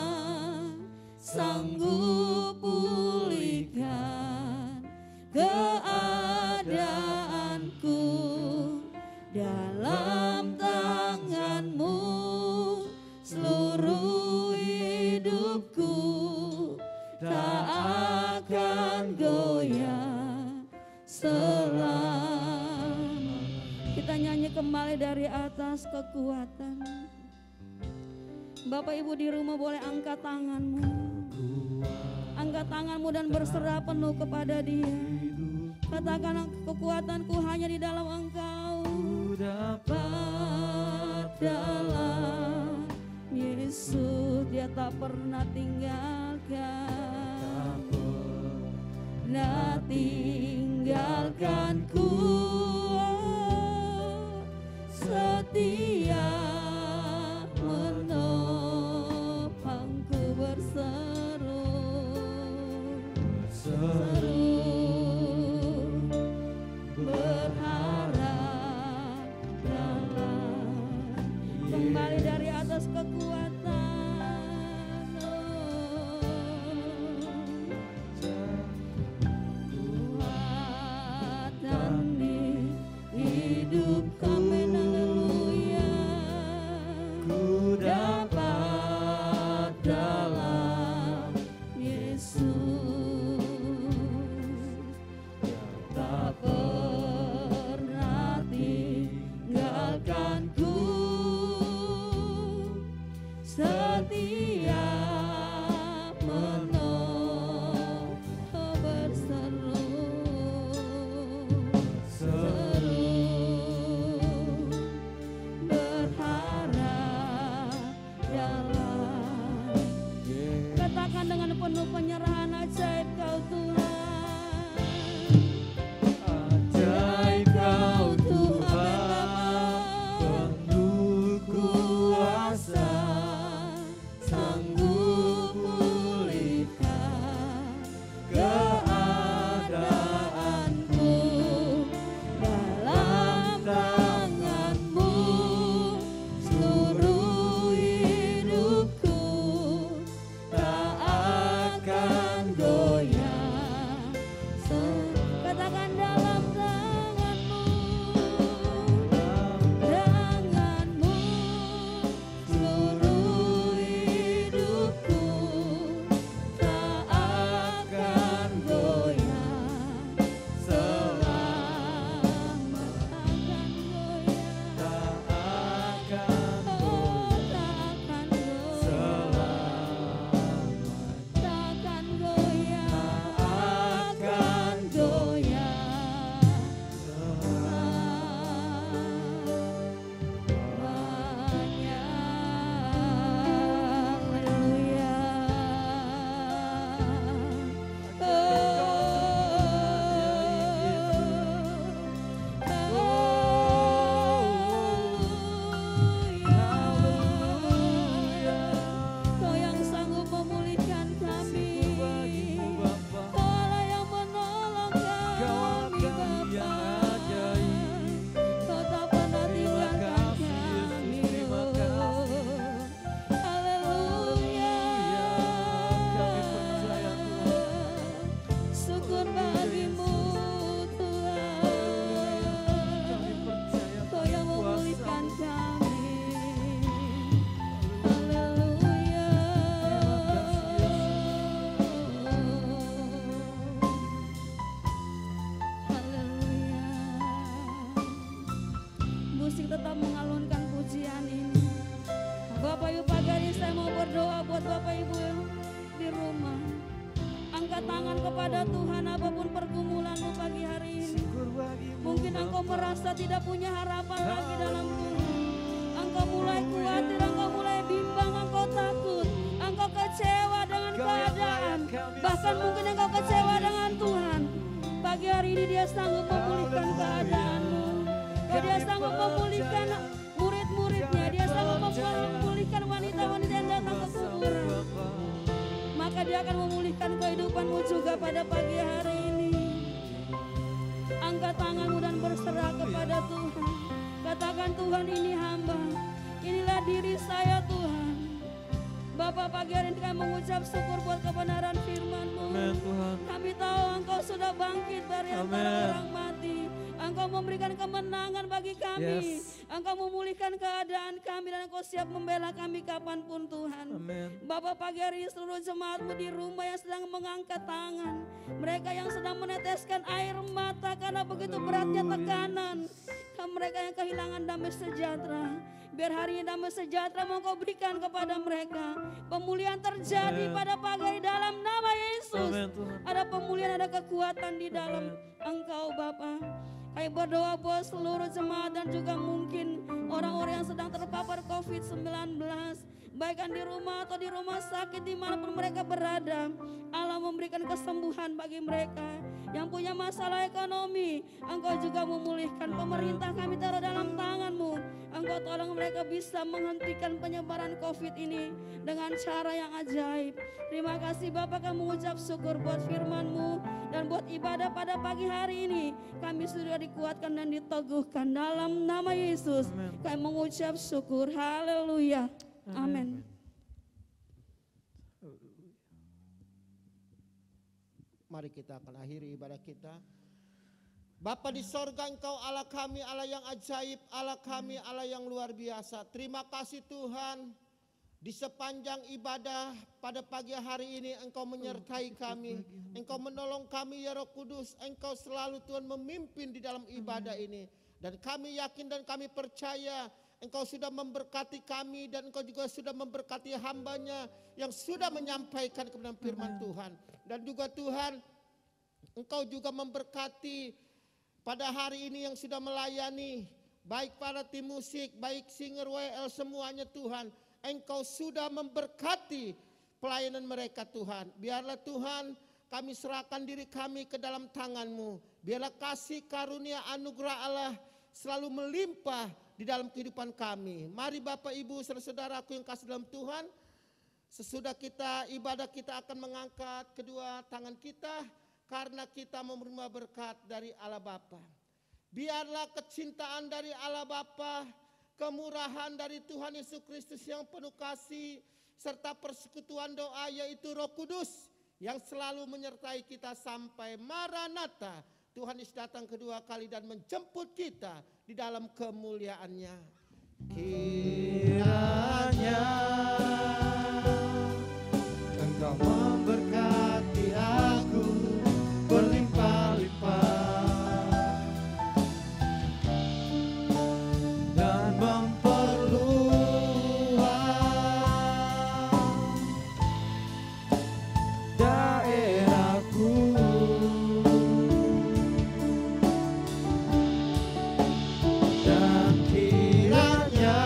sanggup pulihkan keadaanku. Dalam tangan-Mu seluruh hidupku tak akan goyah selama. Kita nyanyi kembali dari atas kekuatan. Bapak Ibu di rumah boleh angkat tanganmu. Angkat tanganmu dan berserah penuh kepada Dia. Katakan kekuatanku hanya di dalam Engkau. Dapat dalam Yesus, Dia tak pernah tinggalkan. Pernah tinggalkanku. Setia menopangku berseru, berharap dalam. Kembali dari atas kekuatan. Kekuatan di hidup kami. God. mengalunkan pujian ini. Bapak Ibu, pagi hari ini saya mau berdoa buat Bapak Ibu di rumah. Angkat tangan kepada Tuhan apapun pergumulanmu pagi hari ini. Mungkin engkau merasa tidak punya harapan lagi dalam Tuhan. Engkau mulai khawatir, engkau mulai bimbang, engkau takut, engkau kecewa dengan keadaan. Bahkan mungkin engkau kecewa dengan Tuhan. Pagi hari ini Dia sanggup memulihkan keadaanmu. Dia sanggup memulihkan murid-muridnya. Dia sanggup memulihkan wanita-wanita yang datang ke kuburan. Maka Dia akan memulihkan kehidupanmu juga pada pagi hari ini. Angkat tanganmu dan berserah kepada Tuhan. Katakan, Tuhan, ini hamba, inilah diri saya Tuhan. Bapak, pagi hari ini kami mengucap syukur buat kebenaran firman-Mu. Kami tahu Engkau sudah bangkit dari antara orang mati. Engkau memberikan kemenangan bagi kami. Engkau memulihkan keadaan kami dan Engkau siap membela kami kapanpun Tuhan. Bapak, pagi hari ini seluruh jemaat-Mu di rumah yang sedang mengangkat tangan. Mereka yang sedang meneteskan air mata karena begitu beratnya tekanan. Mereka yang kehilangan damai sejahtera. Biar hari ini damai sejahtera mau Kau berikan kepada mereka. Pemulihan terjadi pada pagi hari dalam nama Yesus. Ada pemulihan, ada kekuatan di dalam Engkau Bapa. Kami berdoa buat seluruh jemaat dan juga mungkin orang-orang yang sedang terpapar COVID-19. Baik di rumah atau di rumah sakit dimanapun mereka berada. Allah memberikan kesembuhan bagi mereka. Yang punya masalah ekonomi, Engkau juga memulihkan. Pemerintah kami taruh dalam tangan-Mu. Engkau tolong mereka bisa menghentikan penyebaran COVID ini dengan cara yang ajaib. Terima kasih Bapak, kami mengucap syukur buat firman-Mu dan buat ibadah pada pagi hari ini. Kami sudah dikuatkan dan diteguhkan dalam nama Yesus. Kami mengucap syukur. Haleluya. Amin. Mari kita akan akhiri ibadah kita. Bapa di sorga, Engkau Allah kami, Allah yang ajaib, Allah kami, Allah yang luar biasa. Terima kasih Tuhan, di sepanjang ibadah pada pagi hari ini Engkau menyertai kami. Engkau menolong kami ya Roh Kudus. Engkau selalu Tuhan memimpin di dalam ibadah ini. Dan kami yakin dan kami percaya Engkau sudah memberkati kami dan Engkau juga sudah memberkati hamba-Nya yang sudah menyampaikan kebenaran firman Tuhan. Dan juga Tuhan, Engkau juga memberkati pada hari ini yang sudah melayani, baik para tim musik, baik singer WL semuanya Tuhan. Engkau sudah memberkati pelayanan mereka Tuhan. Biarlah Tuhan kami serahkan diri kami ke dalam tangan-Mu. Biarlah kasih karunia anugerah Allah selalu melimpah di dalam kehidupan kami. Mari Bapak Ibu saudara-saudaraku yang kasih dalam Tuhan, sesudah kita ibadah kita akan mengangkat kedua tangan kita karena kita menerima berkat dari Allah Bapa. Biarlah kecintaan dari Allah Bapa, kemurahan dari Tuhan Yesus Kristus yang penuh kasih, serta persekutuan doa yaitu Roh Kudus yang selalu menyertai kita sampai Maranatha. Tuhan Yesus datang kedua kali dan menjemput kita di dalam kemuliaan-Nya. Kiranya Engkau memberkati aku berlimpah-limpah dan memperluas daerahku. Dan kiranya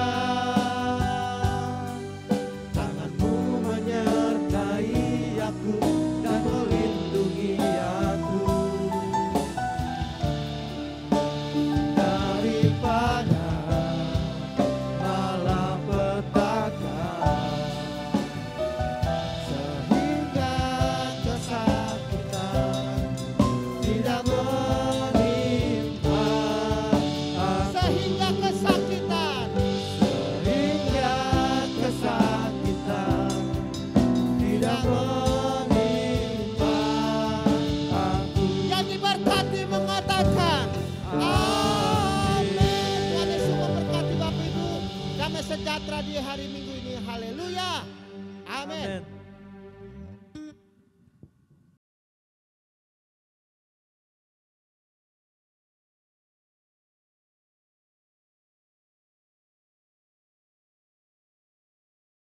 tangan-Mu menyertai aku dan melindungi aku daripada malapetaka, sehingga kesakitan tidak menimpa, sehingga kesakitan tidak menimpa aku. Yang diberkati mengatakan amin. Tuhan Yesus memberkati Bapak Ibu. Damai sejahtera di hari Minggu ini. Haleluya. Amin.